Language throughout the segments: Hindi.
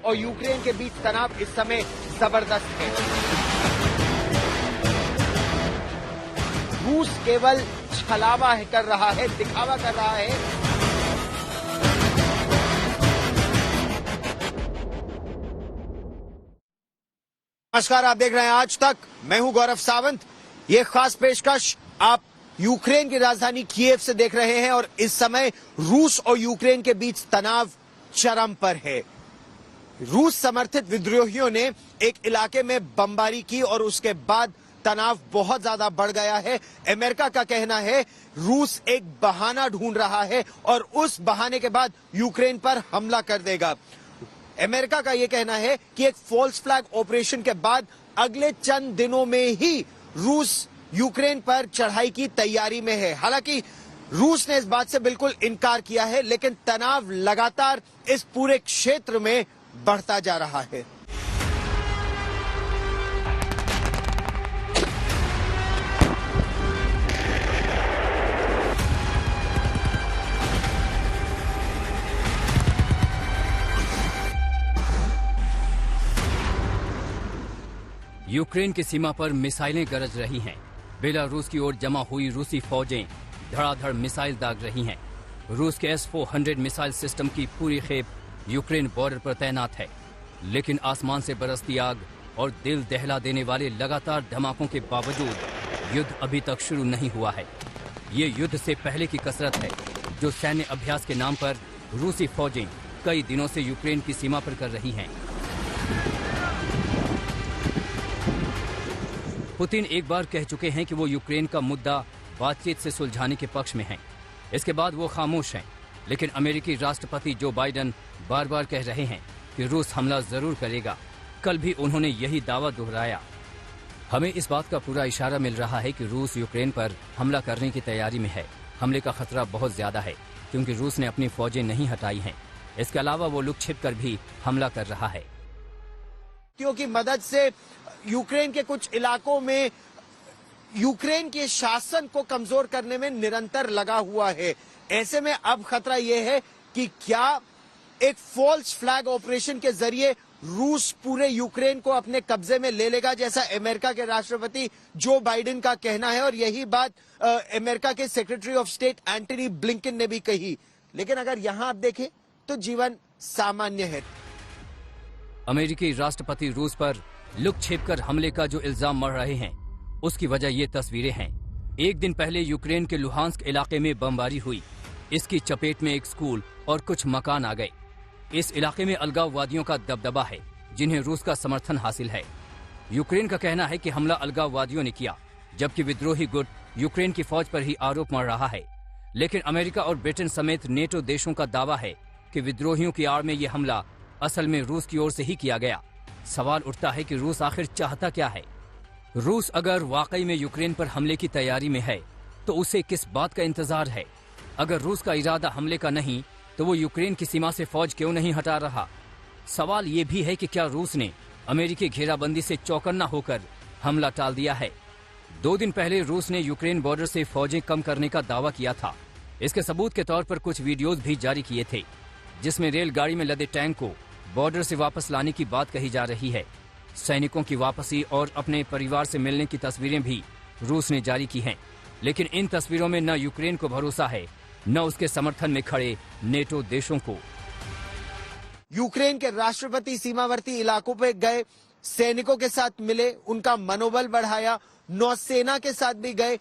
और यूक्रेन के बीच तनाव इस समय जबरदस्त है। रूस केवल छलावा कर रहा है, दिखावा कर रहा है। नमस्कार, आप देख रहे हैं आज तक। मैं हूं गौरव सावंत। ये खास पेशकश आप यूक्रेन की राजधानी कीव से देख रहे हैं और इस समय रूस और यूक्रेन के बीच तनाव चरम पर है। रूस समर्थित विद्रोहियों ने एक इलाके में बमबारी की और उसके बाद तनाव बहुत ज्यादा बढ़ गया है। अमेरिका का कहना है रूस एक बहाना ढूंढ रहा है और उस बहाने के बाद यूक्रेन पर हमला कर देगा। अमेरिका का यह कहना है कि एक फॉल्स फ्लैग ऑपरेशन के बाद अगले चंद दिनों में ही रूस यूक्रेन पर चढ़ाई की तैयारी में है। हालांकि रूस ने इस बात से बिल्कुल इनकार किया है, लेकिन तनाव लगातार इस पूरे क्षेत्र में बढ़ता जा रहा है। यूक्रेन की सीमा पर मिसाइलें गरज रही हैं। बेलारूस की ओर जमा हुई रूसी फौजें धड़ाधड़ मिसाइल दाग रही हैं। रूस के S-400 मिसाइल सिस्टम की पूरी खेप यूक्रेन बॉर्डर पर तैनात है, लेकिन आसमान से बरसती आग और दिल दहला देने वाले लगातार धमाकों के बावजूद युद्ध अभी तक शुरू नहीं हुआ है। ये युद्ध से पहले की कसरत है जो सैन्य अभ्यास के नाम पर रूसी फौजें कई दिनों से यूक्रेन की सीमा पर कर रही हैं। पुतिन एक बार कह चुके हैं कि वो यूक्रेन का मुद्दा बातचीत से सुलझाने के पक्ष में हैं। इसके बाद वो खामोश हैं, लेकिन अमेरिकी राष्ट्रपति जो बाइडेन बार बार कह रहे हैं कि रूस हमला जरूर करेगा। कल भी उन्होंने यही दावा दोहराया। हमें इस बात का पूरा इशारा मिल रहा है कि रूस यूक्रेन पर हमला करने की तैयारी में है। हमले का खतरा बहुत ज्यादा है क्योंकि रूस ने अपनी फौजें नहीं हटाई हैं। इसके अलावा वो लुक छिप कर भी हमला कर रहा है। की मदद से यूक्रेन के कुछ इलाकों में यूक्रेन के शासन को कमजोर करने में निरंतर लगा हुआ है। ऐसे में अब खतरा यह है कि क्या एक फॉल्स फ्लैग ऑपरेशन के जरिए रूस पूरे यूक्रेन को अपने कब्जे में ले लेगा, जैसा अमेरिका के राष्ट्रपति जो बाइडेन का कहना है। और यही बात अमेरिका के secretary of state Antony Blinken ने भी कही। लेकिन अगर यहां आप देखें तो जीवन सामान्य है। अमेरिकी राष्ट्रपति रूस पर लुक छिपकर हमले का जो इल्जाम मढ़ रहे हैं, उसकी वजह ये तस्वीरें हैं। एक दिन पहले यूक्रेन के लुहांस्क इलाके में बमबारी हुई। इसकी चपेट में एक स्कूल और कुछ मकान आ गए। इस इलाके में अलगाववादियों का दबदबा है, जिन्हें रूस का समर्थन हासिल है। यूक्रेन का कहना है कि हमला अलगाववादियों ने किया, जबकि विद्रोही गुट यूक्रेन की फौज पर ही आरोप मढ़ रहा है। लेकिन अमेरिका और ब्रिटेन समेत नेटो देशों का दावा है कि विद्रोहियों की आड़ में यह हमला असल में रूस की ओर से ही किया गया। सवाल उठता है कि रूस आखिर चाहता क्या है? रूस अगर वाकई में यूक्रेन पर हमले की तैयारी में है तो उसे किस बात का इंतजार है? अगर रूस का इरादा हमले का नहीं तो वो यूक्रेन की सीमा से फौज क्यों नहीं हटा रहा? सवाल ये भी है कि क्या रूस ने अमेरिकी घेराबंदी से चौकन्ना होकर हमला टाल दिया है? 2 दिन पहले रूस ने यूक्रेन बॉर्डर से फौजें कम करने का दावा किया था। इसके सबूत के तौर पर कुछ वीडियोज भी जारी किए थे, जिसमें रेलगाड़ी में लदे टैंक को बॉर्डर से वापस लाने की बात कही जा रही है। सैनिकों की वापसी और अपने परिवार से मिलने की तस्वीरें भी रूस ने जारी की हैं। लेकिन इन तस्वीरों में न यूक्रेन को भरोसा है, न उसके समर्थन में खड़े नेटो देशों को। यूक्रेन के राष्ट्रपति सीमावर्ती इलाकों पे गए, सैनिकों के साथ मिले, उनका मनोबल बढ़ाया, नौसेना के साथ भी गए।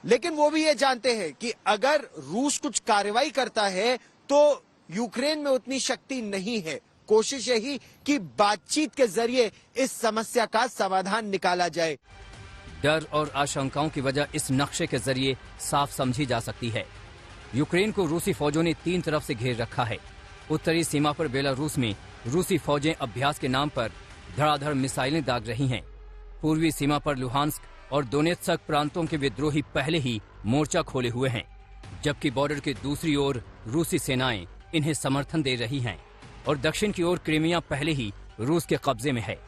लेकिन वो भी ये जानते हैं कि अगर रूस कुछ कार्रवाई करता है तो यूक्रेन में उतनी शक्ति नहीं है। कोशिश यही कि बातचीत के जरिए इस समस्या का समाधान निकाला जाए। डर और आशंकाओं की वजह इस नक्शे के जरिए साफ समझी जा सकती है। यूक्रेन को रूसी फौजों ने 3 तरफ से घेर रखा है। उत्तरी सीमा पर बेलारूस में रूसी फौजें अभ्यास के नाम पर धड़ाधड़ मिसाइलें दाग रही हैं। पूर्वी सीमा पर लुहांस्क और दोनेत्स्क प्रांतों के विद्रोही पहले ही मोर्चा खोले हुए हैं, जबकि बॉर्डर के दूसरी ओर रूसी सेनाएं इन्हें समर्थन दे रही हैं और दक्षिण की ओर क्रीमिया पहले ही रूस के कब्जे में है।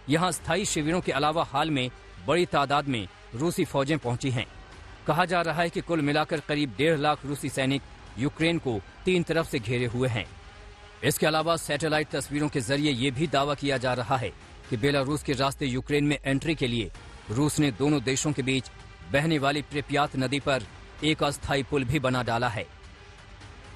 यहाँ स्थायी शिविरों के अलावा हाल में बड़ी तादाद में रूसी फौजें पहुंची हैं। कहा जा रहा है कि कुल मिलाकर करीब 1.5 लाख रूसी सैनिक यूक्रेन को 3 तरफ से घेरे हुए हैं। इसके अलावा सैटेलाइट तस्वीरों के जरिए ये भी दावा किया जा रहा है कि बेलारूस के रास्ते यूक्रेन में एंट्री के लिए रूस ने दोनों देशों के बीच बहने वाली प्रिप्यात नदी पर एक अस्थायी पुल भी बना डाला है।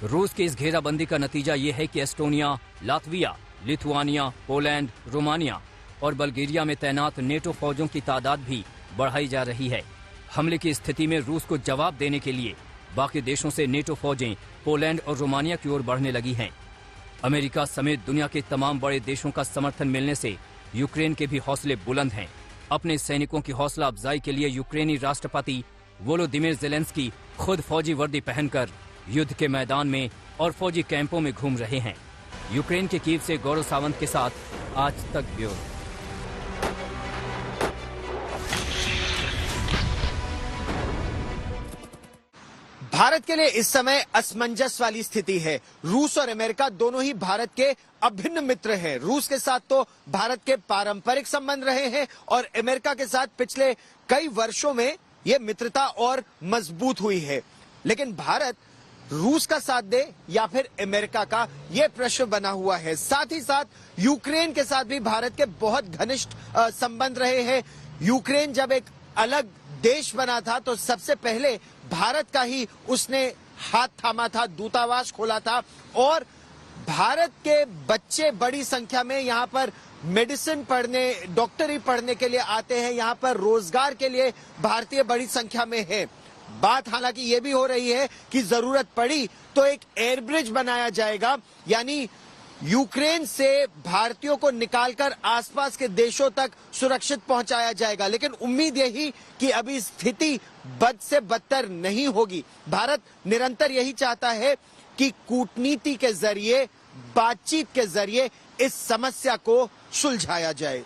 रूस की इस घेराबंदी का नतीजा ये है कि Estonia, Latvia, Lithuania, Poland, Romania और बल्गेरिया में तैनात नेटो फौजों की तादाद भी बढ़ाई जा रही है। हमले की स्थिति में रूस को जवाब देने के लिए बाकी देशों से नेटो फौजें पोलैंड और रोमानिया की ओर बढ़ने लगी हैं। अमेरिका समेत दुनिया के तमाम बड़े देशों का समर्थन मिलने से यूक्रेन के भी हौसले बुलंद हैं। अपने सैनिकों की हौसला अफजाई के लिए यूक्रेनी राष्ट्रपति वोलोदिमीर ज़ेलेंस्की खुद फौजी वर्दी पहनकर युद्ध के मैदान में और फौजी कैंपों में घूम रहे हैं। यूक्रेन के कीव से गौरव सावंत के साथ आज तक ब्यूरो। भारत के लिए इस समय असमंजस वाली स्थिति है। रूस और अमेरिका दोनों ही भारत के अभिन्न मित्र हैं। रूस के साथ तो भारत के पारंपरिक संबंध रहे हैं और अमेरिका के साथ पिछले कई वर्षों में यह मित्रता और मजबूत हुई है। लेकिन भारत रूस का साथ दे या फिर अमेरिका का, यह प्रश्न बना हुआ है। साथ ही साथ यूक्रेन के साथ भी भारत के बहुत घनिष्ठ संबंध रहे हैं। यूक्रेन जब एक अलग देश बना था तो सबसे पहले भारत का ही उसने हाथ थामा था, दूतावास खोला था और भारत के बच्चे बड़ी संख्या में यहां पर मेडिसिन पढ़ने, डॉक्टरी पढ़ने के लिए आते हैं। यहां पर रोजगार के लिए भारतीय बड़ी संख्या में है। बात हालांकि ये भी हो रही है कि जरूरत पड़ी तो एक एयरब्रिज बनाया जाएगा, यानी यूक्रेन से भारतीयों को निकालकर आसपास के देशों तक सुरक्षित पहुंचाया जाएगा। लेकिन उम्मीद यही कि अभी स्थिति बद से बदतर नहीं होगी। भारत निरंतर यही चाहता है कि कूटनीति के जरिए, बातचीत के जरिए इस समस्या को सुलझाया जाए।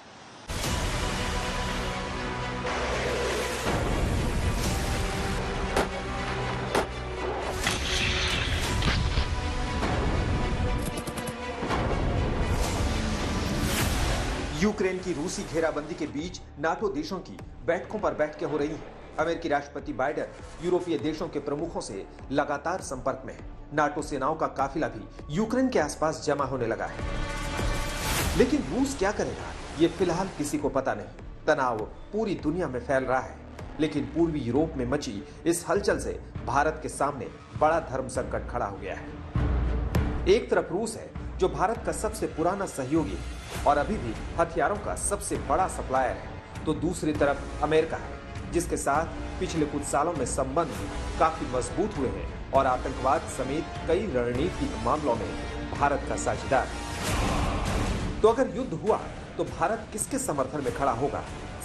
यूक्रेन की रूसी घेराबंदी के बीच नाटो देशों की बैठकों पर बैठकें हो रही हैं। अमेरिकी राष्ट्रपति बाइडेन यूरोपीय देशों के प्रमुखों से लगातार संपर्क में है। नाटो सेनाओं का काफिला भी यूक्रेन के आसपास जमा होने लगा है। लेकिन रूस क्या करेगा, ये फिलहाल किसी को पता नहीं। तनाव पूरी दुनिया में फैल रहा है, लेकिन पूर्वी यूरोप में मची इस हलचल से भारत के सामने बड़ा धर्म संकट खड़ा हो गया है। एक तरफ रूस है जो भारत का सबसे पुराना सहयोगी और अभी भी हथियारों का सबसे बड़ा सप्लायर है, तो दूसरी तरफ अमेरिका है जिसके साथ पिछले कुछ सालों में संबंध काफी मजबूत हुए हैं और आतंकवाद समेत कई रणनीतिक मामलों में भारत का साझेदार है। तो अगर युद्ध हुआ तो भारत किसके समर्थन में खड़ा होगा,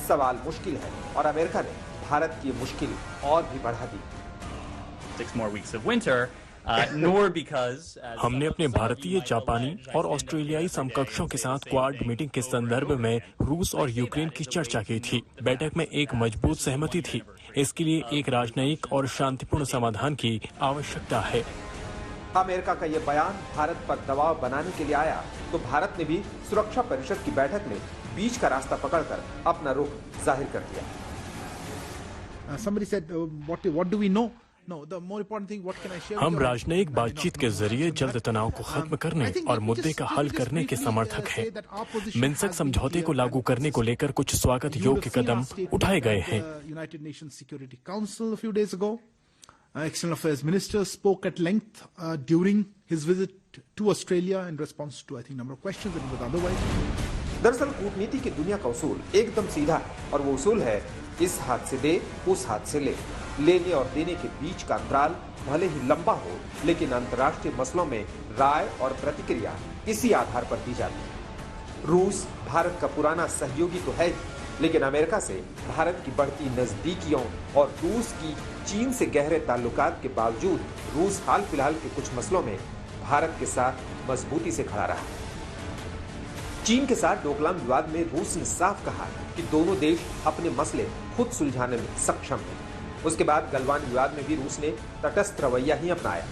सवाल मुश्किल है और अमेरिका ने भारत की मुश्किल और भी बढ़ा दी। 6 more weeks of winter. हमने अपने भारतीय, जापानी और ऑस्ट्रेलियाई समकक्षों के साथ क्वाड मीटिंग के संदर्भ में रूस और यूक्रेन की चर्चा की थी। बैठक में एक मजबूत सहमति थी। इसके लिए एक राजनयिक और शांतिपूर्ण समाधान की आवश्यकता है। अमेरिका का यह बयान भारत पर दबाव बनाने के लिए आया तो भारत ने भी सुरक्षा परिषद की बैठक में बीच का रास्ता पकड़कर अपना रुख जाहिर कर दिया। Somebody said, what do we know? No, the more important thing, what can I share? हम राजनयिक बातचीत के जरिए जल्द तनाव को खत्म करने और मुद्दे का हल करने के समर्थक हैं। मिन्स्क समझौते को लागू करने को लेकर कुछ स्वागत योग्य कदम उठाए गए हैं। United Nations Security Council a few days ago, External Affairs Minister spoke at length during his visit to Australia in response to, I think, number of questions that he was otherwise. दरअसल कूटनीति की दुनिया का उसूल एकदम सीधा है और वो उसूल है इस हाथ से दे, उस हाथ से ले। लेने और देने के बीच का अंतराल भले ही लंबा हो, लेकिन अंतर्राष्ट्रीय मसलों में राय और प्रतिक्रिया इसी आधार पर दी जाती है। रूस भारत का पुराना सहयोगी तो है ही, लेकिन अमेरिका से भारत की बढ़ती नजदीकियों और रूस की चीन से गहरे ताल्लुकात के बावजूद रूस हाल फिलहाल के कुछ मसलों में भारत के साथ मजबूती से खड़ा रहा। चीन के साथ डोकलाम विवाद में रूस ने साफ कहा कि दोनों देश अपने मसले खुद सुलझाने में सक्षम हैं। उसके बाद गलवान विवाद में भी रूस ने तटस्थ रवैया ही अपनाया,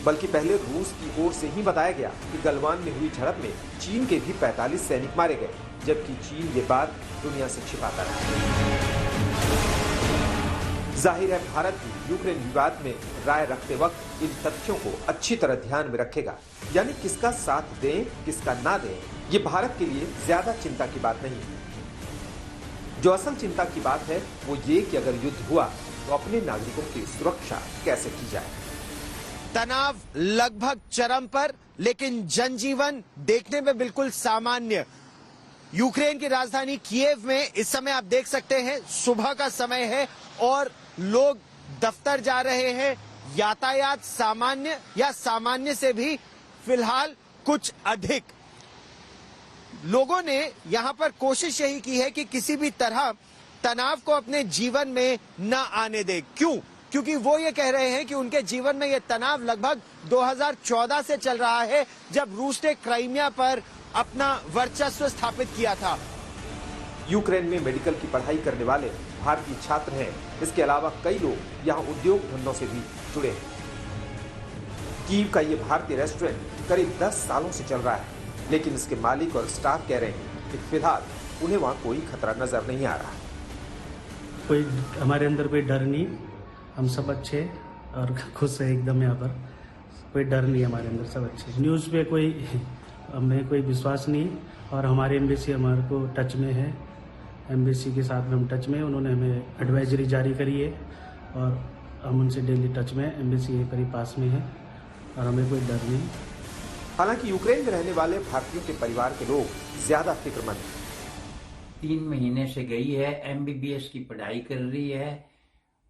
बल्कि पहले रूस की ओर से ही बताया गया कि गलवान में हुई झड़प में चीन के भी 45 सैनिक मारे गए, जबकि चीन ये बात दुनिया से छिपाता रहा। जाहिर है भारत भी यूक्रेन विवाद में राय रखते वक्त इन तथ्यों को अच्छी तरह ध्यान में रखेगा, यानी किसका साथ दें किसका ना दें, ये भारत के लिए ज्यादा चिंता की बात नहीं है। जो असल चिंता की बात है वो ये कि अगर युद्ध हुआ तो अपने नागरिकों की सुरक्षा कैसे की जाए। तनाव लगभग चरम पर, लेकिन जनजीवन देखने में बिल्कुल सामान्य। यूक्रेन की राजधानी कीव में इस समय आप देख सकते हैं सुबह का समय है और लोग दफ्तर जा रहे हैं। यातायात सामान्य या सामान्य से भी फिलहाल कुछ अधिक। लोगों ने यहां पर कोशिश यही की है कि किसी भी तरह तनाव को अपने जीवन में न आने दे। क्यों? क्योंकि वो ये कह रहे हैं कि उनके जीवन में ये तनाव लगभग 2014 से चल रहा है, जब रूस ने क्राइमिया पर अपना वर्चस्व स्थापित किया था। यूक्रेन में मेडिकल की पढ़ाई करने वाले भारतीय छात्र हैं। इसके अलावा कई लोग यहाँ उद्योग धंधों से भी जुड़े हैं। कीव का ये भारतीय रेस्टोरेंट करीब 10 सालों से चल रहा है, लेकिन इसके मालिक और स्टाफ कह रहे हैं कि फिलहाल उन्हें वहाँ कोई खतरा नजर नहीं आ रहा। कोई हमारे अंदर कोई डर नहीं, हम सब अच्छे और खुश है एकदम। यहाँ पर कोई डर नहीं, हमारे अंदर सब अच्छे। न्यूज़ पे हमें कोई विश्वास नहीं, और हमारे एम्बेसी हमारे को टच में है, एम्बेसी के साथ में हम टच में। उन्होंने हमें एडवाइजरी जारी करी है और हम उनसे डेली टच में। एम्बेसी ये करीब पास में है और हमें कोई डर नहीं। हालांकि यूक्रेन में रहने वाले भारतीयों के परिवार के लोग ज्यादा फिक्रमंद हैं। 3 महीने से गई है, MBBS की पढ़ाई कर रही है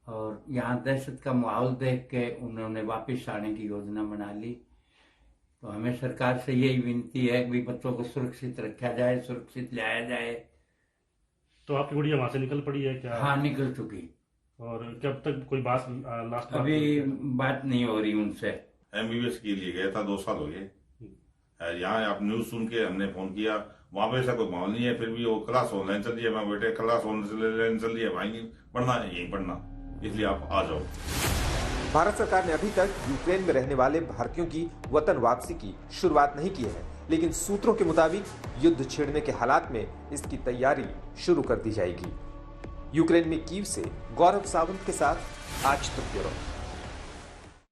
और यहाँ दहशत का माहौल देख के उन्होंने वापस आने की योजना बना ली। तो हमें सरकार से यही विनती है कि बच्चों को सुरक्षित रखा जाए, सुरक्षित लाया जाए। तो आपकी गुड़िया वहां से निकल पड़ी है क्या? हाँ, निकल चुकी। और कब तक कोई बात लास्ट अभी बात नहीं हो रही उनसे। MBBS के लिए गया था, 2 साल हो गए। यहाँ आप न्यूज सुन के हमने फोन किया, वहां पे ऐसा कोई माहौल नहीं है। फिर भी वो क्लास ऑनलाइन चल रही है। मैं बेटे क्लास ऑनलाइन चल रही है, भाई पढ़ना है, यही पढ़ना, इसलिए आप आ जाओ। भारत सरकार ने अभी तक यूक्रेन में रहने वाले भारतीयों की वतन वापसी की शुरुआत नहीं की है, लेकिन सूत्रों के मुताबिक युद्ध छिड़ने के हालात में इसकी तैयारी शुरू कर दी जाएगी। यूक्रेन में कीव से गौरव सावंत के साथ आज तक ब्यूरो।